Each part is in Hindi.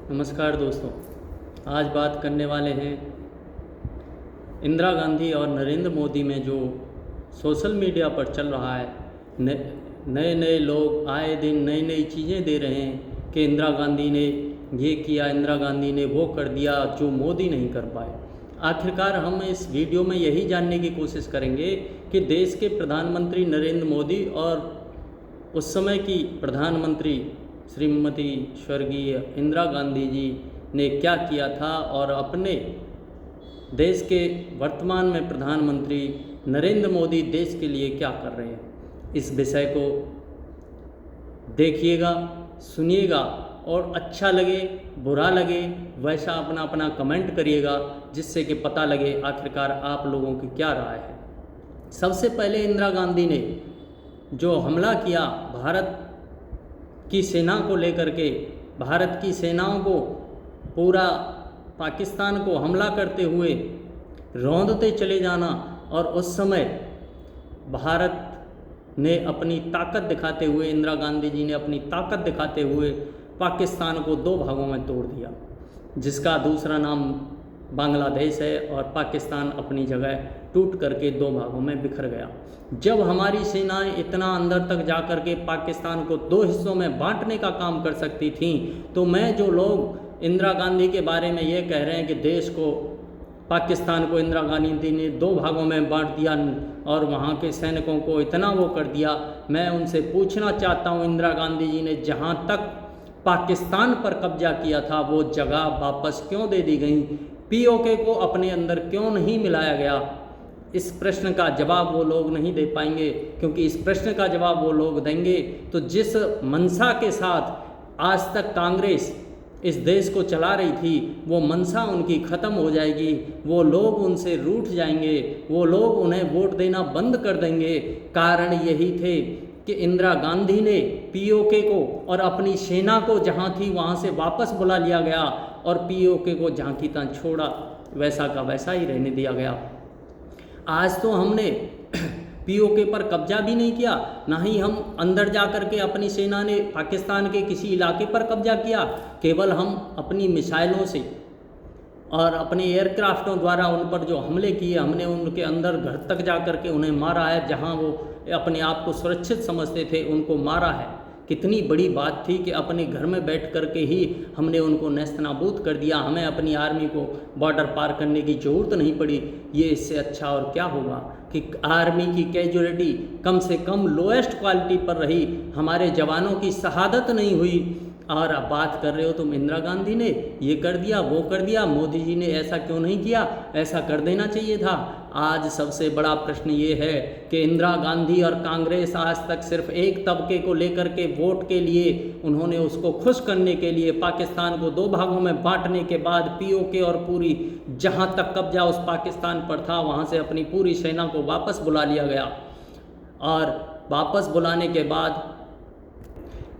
नमस्कार दोस्तों, आज बात करने वाले हैं इंदिरा गांधी और नरेंद्र मोदी में जो सोशल मीडिया पर चल रहा है। नए नए लोग आए दिन नई नई चीज़ें दे रहे हैं कि इंदिरा गांधी ने ये किया, इंदिरा गांधी ने वो कर दिया जो मोदी नहीं कर पाए। आखिरकार हम इस वीडियो में यही जानने की कोशिश करेंगे कि देश के प्रधानमंत्री नरेंद्र मोदी और उस समय की प्रधानमंत्री श्रीमती स्वर्गीय इंदिरा गांधी जी ने क्या किया था और अपने देश के वर्तमान में प्रधानमंत्री नरेंद्र मोदी देश के लिए क्या कर रहे हैं। इस विषय को देखिएगा, सुनिएगा और अच्छा लगे बुरा लगे वैसा अपना अपना कमेंट करिएगा, जिससे कि पता लगे आखिरकार आप लोगों की क्या राय है। सबसे पहले इंदिरा गांधी ने जो हमला किया भारत की सेना को लेकर के, भारत की सेनाओं को पूरा पाकिस्तान को हमला करते हुए रौंदते चले जाना, और उस समय भारत ने अपनी ताकत दिखाते हुए, इंदिरा गांधी जी ने अपनी ताकत दिखाते हुए पाकिस्तान को दो भागों में तोड़ दिया, जिसका दूसरा नाम बांग्लादेश है, और पाकिस्तान अपनी जगह टूट करके दो भागों में बिखर गया। जब हमारी सेनाएं इतना अंदर तक जा कर के पाकिस्तान को दो हिस्सों में बांटने का काम कर सकती थीं, तो मैं जो लोग इंदिरा गांधी के बारे में ये कह रहे हैं कि देश को, पाकिस्तान को इंदिरा गांधी ने दो भागों में बांट दिया और वहाँ के सैनिकों को इतना वो कर दिया, मैं उनसे पूछना चाहता हूँ, इंदिरा गांधी जी ने जहाँ तक पाकिस्तान पर कब्जा किया था वो जगह वापस क्यों दे दी गई? पीओके को अपने अंदर क्यों नहीं मिलाया गया? इस प्रश्न का जवाब वो लोग नहीं दे पाएंगे, क्योंकि इस प्रश्न का जवाब वो लोग देंगे तो जिस मंशा के साथ आज तक कांग्रेस इस देश को चला रही थी, वो मंशा उनकी ख़त्म हो जाएगी। वो लोग उनसे रूठ जाएंगे, वो लोग उन्हें वोट देना बंद कर देंगे। कारण यही थे कि इंदिरा गांधी ने पीओके को और अपनी सेना को जहाँ थी वहाँ से वापस बुला लिया गया, और पीओके को जहाँ की तहाँ छोड़ा, वैसा का वैसा ही रहने दिया गया। आज तो हमने पीओके पर कब्जा भी नहीं किया, ना ही हम अंदर जा कर के अपनी सेना ने पाकिस्तान के किसी इलाके पर कब्जा किया। केवल हम अपनी मिसाइलों से और अपने एयरक्राफ्टों द्वारा उन पर जो हमले किए, हमने उनके अंदर घर तक जा कर के उन्हें मारा है। जहां वो अपने आप को सुरक्षित समझते थे उनको मारा है। कितनी बड़ी बात थी कि अपने घर में बैठ कर के ही हमने उनको नेस्तनाबूद कर दिया। हमें अपनी आर्मी को बॉर्डर पार करने की ज़रूरत नहीं पड़ी। ये इससे अच्छा और क्या होगा कि आर्मी की कैजुअलिटी कम से कम लोएस्ट क्वालिटी पर रही, हमारे जवानों की शहादत नहीं हुई। और अब बात कर रहे हो तुम इंदिरा गांधी ने ये कर दिया, वो कर दिया, मोदी जी ने ऐसा क्यों नहीं किया? ऐसा कर देना चाहिए था। आज सबसे बड़ा प्रश्न ये है कि इंदिरा गांधी और कांग्रेस आज तक सिर्फ एक तबके को लेकर के वोट के लिए, उन्होंने उसको खुश करने के लिए पाकिस्तान को दो भागों में बांटने के बाद पीओके और पूरी जहां तक कब्जा उस पाकिस्तान पर था वहां से अपनी पूरी सेना को वापस बुला लिया गया। और वापस बुलाने के बाद,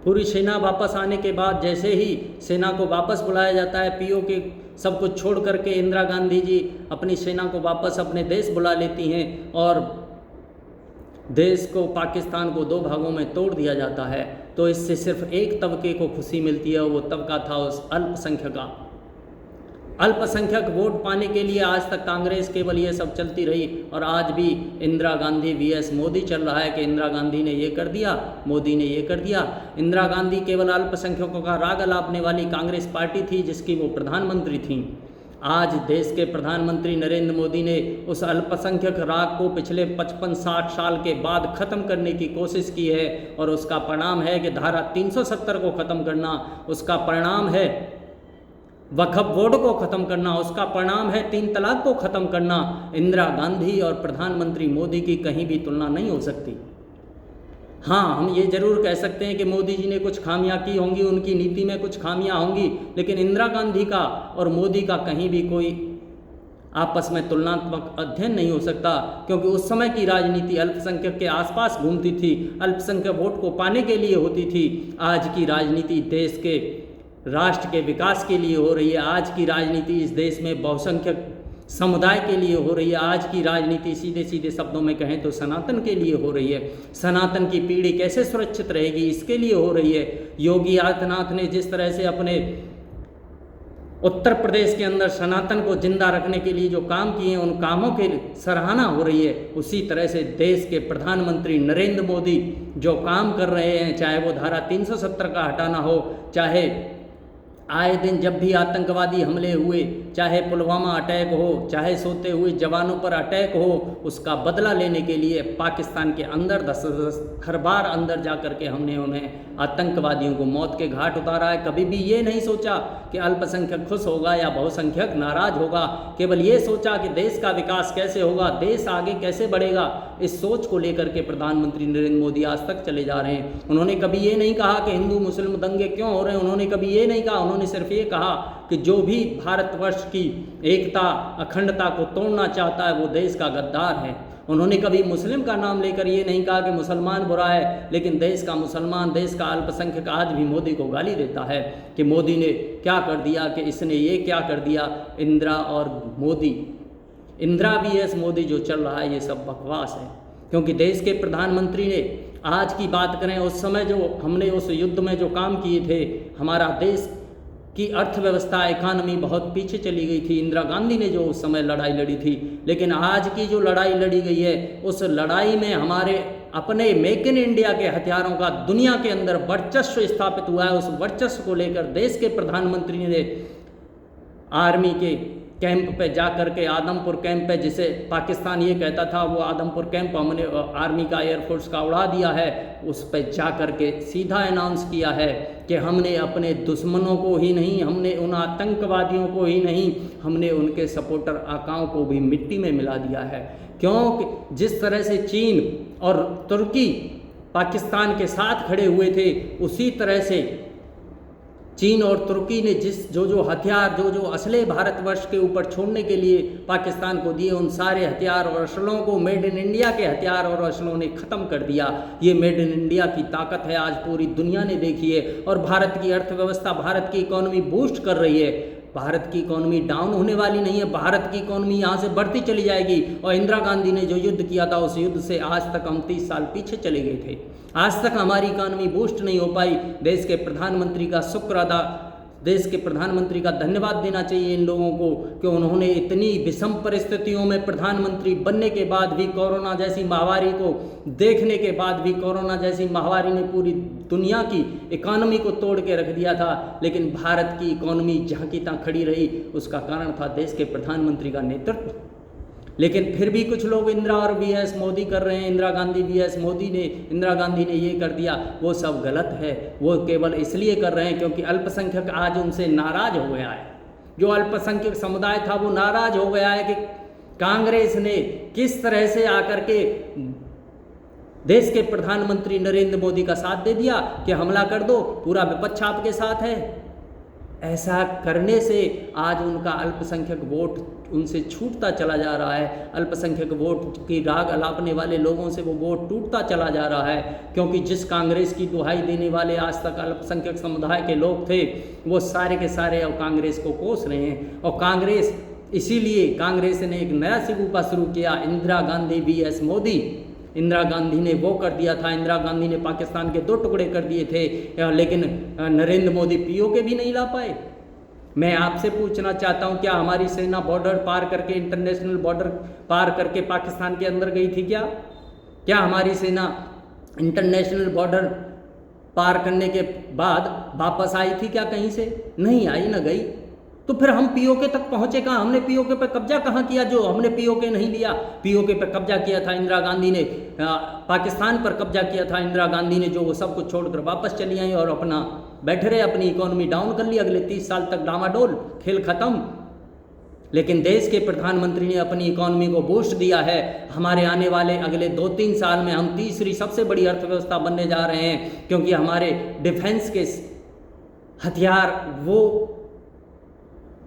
पूरी सेना वापस आने के बाद, जैसे ही सेना को वापस बुलाया जाता है, पीओके सब कुछ छोड़ करके इंदिरा गांधी जी अपनी सेना को वापस अपने देश बुला लेती हैं और देश को, पाकिस्तान को दो भागों में तोड़ दिया जाता है। तो इससे सिर्फ एक तबके को खुशी मिलती है, वो तबका था उस अल्पसंख्यक वोट पाने के लिए आज तक कांग्रेस केवल ये सब चलती रही। और आज भी इंदिरा गांधी वीएस मोदी चल रहा है कि इंदिरा गांधी ने ये कर दिया, मोदी ने ये कर दिया। इंदिरा गांधी केवल अल्पसंख्यकों का राग अलापने वाली कांग्रेस पार्टी थी जिसकी वो प्रधानमंत्री थी। आज देश के प्रधानमंत्री नरेंद्र मोदी ने उस अल्पसंख्यक राग को पिछले 55-60 साल के बाद ख़त्म करने की कोशिश की है, और उसका परिणाम है कि धारा 370 को ख़त्म करना, उसका परिणाम है वक्फ बोर्ड को ख़त्म करना, उसका परिणाम है 3 तलाक को ख़त्म करना। इंदिरा गांधी और प्रधानमंत्री मोदी की कहीं भी तुलना नहीं हो सकती। हाँ, हम ये ज़रूर कह सकते हैं कि मोदी जी ने कुछ खामियां की होंगी, उनकी नीति में कुछ खामियां होंगी, लेकिन इंदिरा गांधी का और मोदी का कहीं भी कोई आपस में तुलनात्मक अध्ययन नहीं हो सकता, क्योंकि उस समय की राजनीति अल्पसंख्यक के आसपास घूमती थी, अल्पसंख्यक वोट को पाने के लिए होती थी। आज की राजनीति देश के, राष्ट्र के विकास के लिए हो रही है। आज की राजनीति इस देश में बहुसंख्यक समुदाय के लिए हो रही है। आज की राजनीति सीधे सीधे शब्दों में कहें तो सनातन के लिए हो रही है। सनातन की पीढ़ी कैसे सुरक्षित रहेगी, इसके लिए हो रही है। योगी आदित्यनाथ ने जिस तरह से अपने उत्तर प्रदेश के अंदर सनातन को जिंदा रखने के लिए जो काम किए हैं, उन कामों की सराहना हो रही है। उसी तरह से देश के प्रधानमंत्री नरेंद्र मोदी जो काम कर रहे हैं, चाहे वो धारा 370 का हटाना हो, चाहे आए दिन जब भी आतंकवादी हमले हुए, चाहे पुलवामा अटैक हो, चाहे सोते हुए जवानों पर अटैक हो, उसका बदला लेने के लिए पाकिस्तान के अंदर 10 हर बार अंदर जा कर के हमने उन्हें आतंकवादियों को मौत के घाट उतारा है। कभी भी ये नहीं सोचा कि अल्पसंख्यक खुश होगा या बहुसंख्यक नाराज होगा, केवल ये सोचा कि देश का विकास कैसे होगा, देश आगे कैसे बढ़ेगा। इस सोच को लेकर के प्रधानमंत्री नरेंद्र मोदी आज तक चले जा रहे हैं। उन्होंने कभी ये नहीं कहा कि हिंदू मुस्लिम दंगे क्यों हो रहे हैं, उन्होंने कभी ये नहीं कहा। उन्होंने सिर्फ ये कहा कि जो भी भारतवर्ष की एकता अखंडता को तोड़ना चाहता है वो देश का गद्दार है। उन्होंने कभी मुस्लिम का नाम लेकर ये नहीं कहा कि मुसलमान बुरा है, लेकिन देश का मुसलमान, देश का अल्पसंख्यक आज भी मोदी को गाली देता है कि मोदी ने क्या कर दिया, कि इसने ये क्या कर दिया। इंदिरा और मोदी, इंदिरा vs मोदी जो चल रहा है ये सब बकवास है। क्योंकि देश के प्रधानमंत्री ने, आज की बात करें, उस समय जो हमने उस युद्ध में जो काम किए थे, हमारा देश की अर्थव्यवस्था इकानमी बहुत पीछे चली गई थी। इंदिरा गांधी ने जो उस समय लड़ाई लड़ी थी, लेकिन आज की जो लड़ाई लड़ी गई है, उस लड़ाई में हमारे अपने मेक इन इंडिया के हथियारों का दुनिया के अंदर वर्चस्व स्थापित हुआ है। उस वर्चस्व को लेकर देश के प्रधानमंत्री ने आर्मी के कैंप पे जा कर के, आदमपुर कैंप पे, जिसे पाकिस्तान ये कहता था वो आदमपुर कैंप हमने आर्मी का, एयरफोर्स का उड़ा दिया है, उस पे जा कर के सीधा अनाउंस किया है कि हमने अपने दुश्मनों को ही नहीं, हमने उन आतंकवादियों को ही नहीं, हमने उनके सपोर्टर आकाओं को भी मिट्टी में मिला दिया है। क्योंकि जिस तरह से चीन और तुर्की पाकिस्तान के साथ खड़े हुए थे, उसी तरह से चीन और तुर्की ने जो हथियार, जो असले भारतवर्ष के ऊपर छोड़ने के लिए पाकिस्तान को दिए, उन सारे हथियार और असलों को मेड इन इंडिया के हथियार और असलों ने ख़त्म कर दिया। ये मेड इन इंडिया की ताकत है, आज पूरी दुनिया ने देखी है। और भारत की अर्थव्यवस्था, भारत की इकोनॉमी बूस्ट कर रही है। भारत की इकोनॉमी डाउन होने वाली नहीं है, भारत की इकोनॉमी यहाँ से बढ़ती चली जाएगी। और इंदिरा गांधी ने जो युद्ध किया था, उस युद्ध से आज तक हम 30 साल पीछे चले गए थे। आज तक हमारी इकोनॉमी बूस्ट नहीं हो पाई। देश के प्रधानमंत्री का शुक्र अदा, देश के प्रधानमंत्री का धन्यवाद देना चाहिए इन लोगों को कि उन्होंने इतनी विषम परिस्थितियों में प्रधानमंत्री बनने के बाद भी, कोरोना जैसी महामारी को देखने के बाद भी, कोरोना जैसी महामारी ने पूरी दुनिया की इकोनॉमी को तोड़ के रख दिया था, लेकिन भारत की इकोनॉमी जहाँ की तहाँ खड़ी रही। उसका कारण था देश के प्रधानमंत्री का नेतृत्व। लेकिन फिर भी कुछ लोग इंदिरा और vs मोदी कर रहे हैं, इंदिरा गांधी vs मोदी ने, इंदिरा गांधी ने ये कर दिया, वो सब गलत है। वो केवल इसलिए कर रहे हैं क्योंकि अल्पसंख्यक आज उनसे नाराज हो गया है। जो अल्पसंख्यक समुदाय था वो नाराज हो गया है कि कांग्रेस ने किस तरह से आकर के देश के प्रधानमंत्री नरेंद्र मोदी का साथ दे दिया कि हमला कर दो, पूरा विपक्ष आपके साथ है। ऐसा करने से आज उनका अल्पसंख्यक वोट उनसे छूटता चला जा रहा है। अल्पसंख्यक वोट की राग अलापने वाले लोगों से वो वोट टूटता चला जा रहा है, क्योंकि जिस कांग्रेस की दुहाई देने वाले आज तक अल्पसंख्यक समुदाय के लोग थे, वो सारे के सारे अब कांग्रेस को कोस रहे हैं। और कांग्रेस, इसीलिए कांग्रेस ने एक नया सिगुफा शुरू किया, इंदिरा गांधी vs मोदी। इंदिरा गांधी ने वो कर दिया था, इंदिरा गांधी ने पाकिस्तान के 2 टुकड़े कर दिए थे, लेकिन नरेंद्र मोदी पीओके भी नहीं ला पाए। मैं आपसे पूछना चाहता हूं, क्या हमारी सेना बॉर्डर पार करके, इंटरनेशनल बॉर्डर पार करके पाकिस्तान के अंदर गई थी? क्या हमारी सेना इंटरनेशनल बॉर्डर पार करने के बाद वापस आई थी क्या कहीं से? नहीं आई, न गई। तो फिर हम पीओके तक पहुंचे कहाँ? हमने पीओके पर कब्जा कहाँ किया? जो हमने पीओके नहीं लिया, पीओके पर कब्जा किया था इंदिरा गांधी ने, पाकिस्तान पर कब्जा किया था इंदिरा गांधी ने, जो वो सब कुछ छोड़कर वापस चली आई और अपना बैठे रहे, अपनी इकोनॉमी डाउन कर ली। अगले 30 साल तक डामाडोल, खेल खत्म। लेकिन देश के प्रधानमंत्री ने अपनी इकोनॉमी को बूस्ट दिया है। हमारे आने वाले अगले 2-3 साल में हम तीसरी सबसे बड़ी अर्थव्यवस्था बनने जा रहे हैं, क्योंकि हमारे डिफेंस के हथियार वो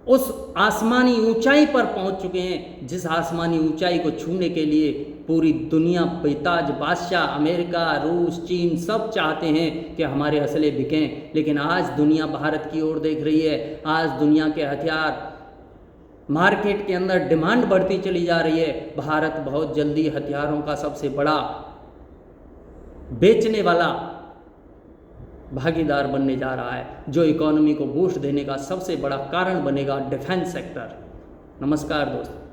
उस आसमानी ऊंचाई पर पहुंच चुके हैं, जिस आसमानी ऊंचाई को छूने के लिए पूरी दुनिया, बेताज बादशाह अमेरिका, रूस, चीन सब चाहते हैं कि हमारे असले बिकें। लेकिन आज दुनिया भारत की ओर देख रही है। आज दुनिया के हथियार मार्केट के अंदर डिमांड बढ़ती चली जा रही है। भारत बहुत जल्दी हथियारों का सबसे बड़ा बेचने वाला भागीदार बनने जा रहा है, जो इकोनॉमी को बूस्ट देने का सबसे बड़ा कारण बनेगा डिफेंस सेक्टर। नमस्कार दोस्तों।